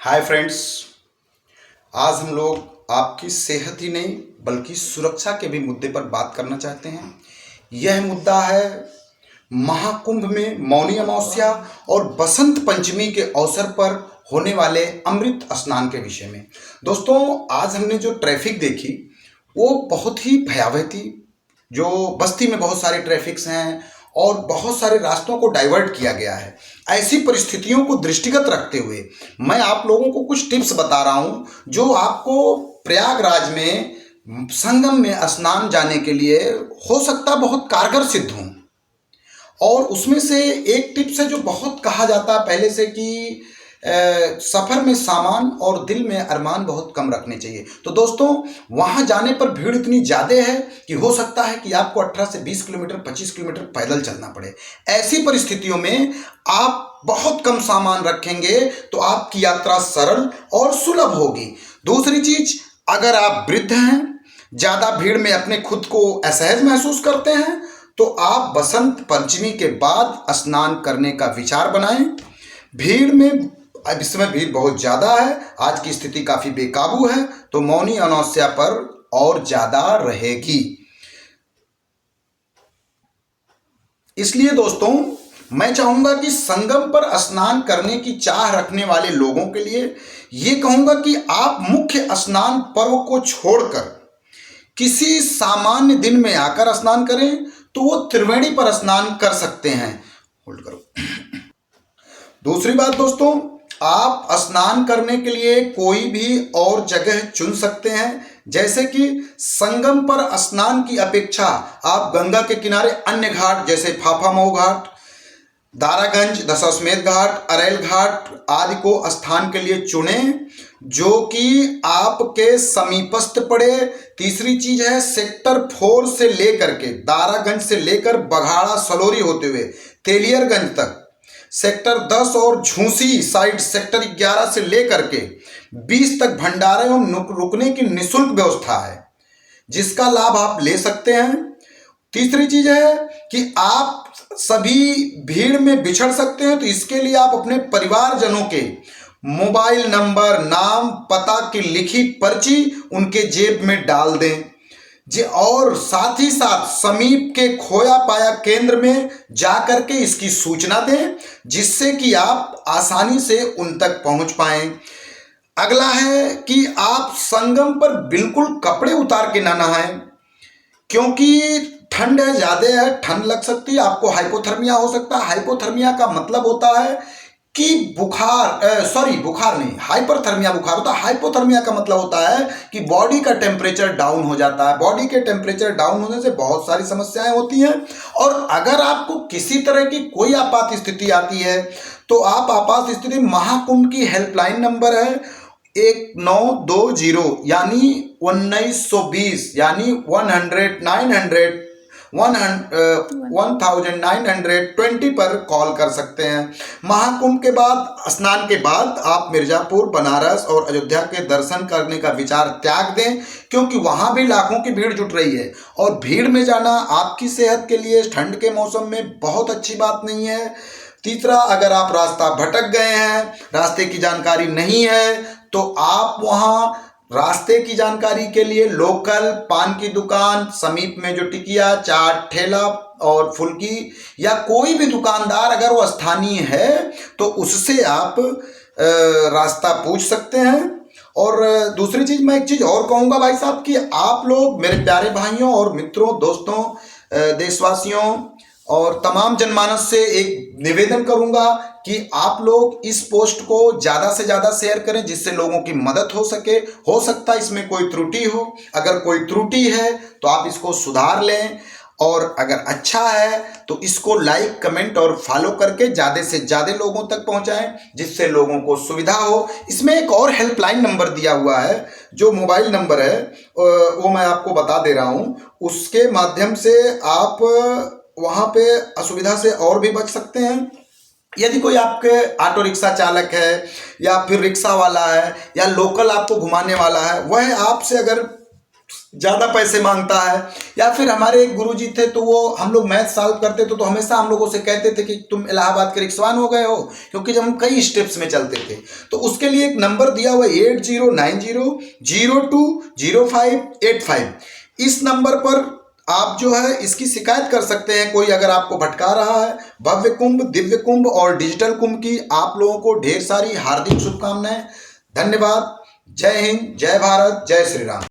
Hi friends. आज हम लोग आपकी सेहत ही नहीं बल्कि सुरक्षा के भी मुद्दे पर बात करना चाहते हैं। यह मुद्दा है महाकुंभ में मौनी अमावस्या और बसंत पंचमी के अवसर पर होने वाले अमृत स्नान के विषय में। दोस्तों, आज हमने जो ट्रैफिक देखी वो बहुत ही भयावह थी। जो बस्ती में बहुत सारे ट्रैफिक्स हैं और बहुत सारे रास्तों को डाइवर्ट किया गया है। ऐसी परिस्थितियों को दृष्टिगत रखते हुए मैं आप लोगों को कुछ टिप्स बता रहा हूं जो आपको प्रयागराज में संगम में स्नान जाने के लिए हो सकता बहुत कारगर सिद्ध हों। और उसमें से एक टिप्स है जो बहुत कहा जाता है पहले से कि सफ़र में सामान और दिल में अरमान बहुत कम रखने चाहिए। तो दोस्तों, वहाँ जाने पर भीड़ इतनी ज़्यादा है कि हो सकता है कि आपको 18 से 20 किलोमीटर 25 किलोमीटर पैदल चलना पड़े। ऐसी परिस्थितियों में आप बहुत कम सामान रखेंगे तो आपकी यात्रा सरल और सुलभ होगी। दूसरी चीज़, अगर आप वृद्ध हैं, ज़्यादा भीड़ में अपने खुद को असहज महसूस करते हैं, तो आप बसंत पंचमी के बाद स्नान करने का विचार बनाएं। भीड़ में अब इस समय भीड़ बहुत ज़्यादा है, आज की स्थिति काफ़ी बेकाबू है, तो मौनी अमावस्या पर और ज़्यादा रहेगी। इसलिए दोस्तों, मैं चाहूँगा कि संगम पर स्नान करने की चाह रखने वाले लोगों के लिए ये कहूँगा कि आप मुख्य स्नान पर्व को छोड़कर किसी सामान्य दिन में आकर स्नान करें तो वो त्रिवेणी पर स्नान कर सकते हैं। होल्ड करो। दूसरी बात दोस्तों, आप स्नान करने के लिए कोई भी और जगह चुन सकते हैं, जैसे कि संगम पर स्नान की अपेक्षा आप गंगा के किनारे अन्य घाट जैसे फाफामऊ घाट, दारागंज, दशाश्वमेध घाट, अरैल घाट आदि को स्थान के लिए चुनें जो कि आपके समीपस्थ पड़े। तीसरी चीज है, सेक्टर 4 से लेकर के दारागंज से लेकर बघाड़ा सलोरी होते हुए तेलियरगंज तक, सेक्टर 10 और झूसी साइड सेक्टर 11 से लेकर के 20 तक भंडारे एवं रुकने की निःशुल्क व्यवस्था है जिसका लाभ आप ले सकते हैं। तीसरी चीज है कि आप सभी भीड़ में बिछड़ सकते हैं, तो इसके लिए आप अपने परिवारजनों के मोबाइल नंबर, नाम, पता की लिखी पर्ची उनके जेब में डाल दें जी, और साथ ही साथ समीप के खोया पाया केंद्र में जाकर के इसकी सूचना दें जिससे कि आप आसानी से उन तक पहुंच पाएं। अगला है कि आप संगम पर बिल्कुल कपड़े उतार के ना नहाएं, क्योंकि ठंड है, ज़्यादा है, ठंड लग सकती है, आपको हाइपोथर्मिया हो सकता है। हाइपोथर्मिया का मतलब होता है कि बुखार नहीं, हाइपरथर्मिया बुखार होता है। हाइपोथर्मिया का मतलब होता है कि बॉडी का टेम्परेचर डाउन हो जाता है। बॉडी के टेम्परेचर डाउन होने से बहुत सारी समस्याएं होती हैं, और अगर आपको किसी तरह की कोई आपात स्थिति आती है तो आप आपात स्थिति महाकुंभ की हेल्पलाइन नंबर है 1920 यानी 1920 यानी 1920 पर कॉल कर सकते हैं। महाकुंभ के बाद, स्नान के बाद आप मिर्जापुर, बनारस और अयोध्या के दर्शन करने का विचार त्याग दें, क्योंकि वहां भी लाखों की भीड़ जुट रही है और भीड़ में जाना आपकी सेहत के लिए ठंड के मौसम में बहुत अच्छी बात नहीं है। तीसरा, अगर आप रास्ता भटक गए हैं, रास्ते की जानकारी नहीं है, तो आप वहां रास्ते की जानकारी के लिए लोकल पान की दुकान, समीप में जो टिकिया, चाट ठेला और फुल्की या कोई भी दुकानदार अगर वो स्थानीय है तो उससे आप रास्ता पूछ सकते हैं। और दूसरी चीज़, मैं एक चीज़ और कहूँगा भाई साहब कि आप लोग, मेरे प्यारे भाइयों और मित्रों, दोस्तों, देशवासियों और तमाम जनमानस से एक निवेदन करूंगा कि आप लोग इस पोस्ट को ज़्यादा से ज़्यादा शेयर करें जिससे लोगों की मदद हो सके। हो सकता है इसमें कोई त्रुटि हो, अगर कोई त्रुटि है तो आप इसको सुधार लें, और अगर अच्छा है तो इसको लाइक, कमेंट और फॉलो करके ज़्यादा से ज़्यादा लोगों तक पहुंचाएं जिससे लोगों को सुविधा हो। इसमें एक और हेल्पलाइन नंबर दिया हुआ है, जो मोबाइल नंबर है वो मैं आपको बता दे रहा हूँ। उसके माध्यम से आप वहाँ पे असुविधा से और भी बच सकते हैं। यदि कोई आपके ऑटो रिक्शा चालक है या फिर रिक्शा वाला है या लोकल आपको घुमाने वाला है, वह आपसे अगर ज़्यादा पैसे मांगता है। या फिर हमारे एक गुरुजी थे, तो वो हम लोग मैथ सॉल्व करते थे तो हमेशा हम लोगों से कहते थे कि तुम इलाहाबाद के रिक्शवान हो गए हो, क्योंकि जब हम कई स्टेप्स में चलते थे। तो उसके लिए एक नंबर दिया हुआ है 8090020585। इस नंबर पर आप जो है इसकी शिकायत कर सकते हैं, कोई अगर आपको भटका रहा है। भव्य कुंभ, दिव्य कुंभ और डिजिटल कुंभ की आप लोगों को ढेर सारी हार्दिक शुभकामनाएं। धन्यवाद। जय हिंद, जय भारत, जय श्री राम।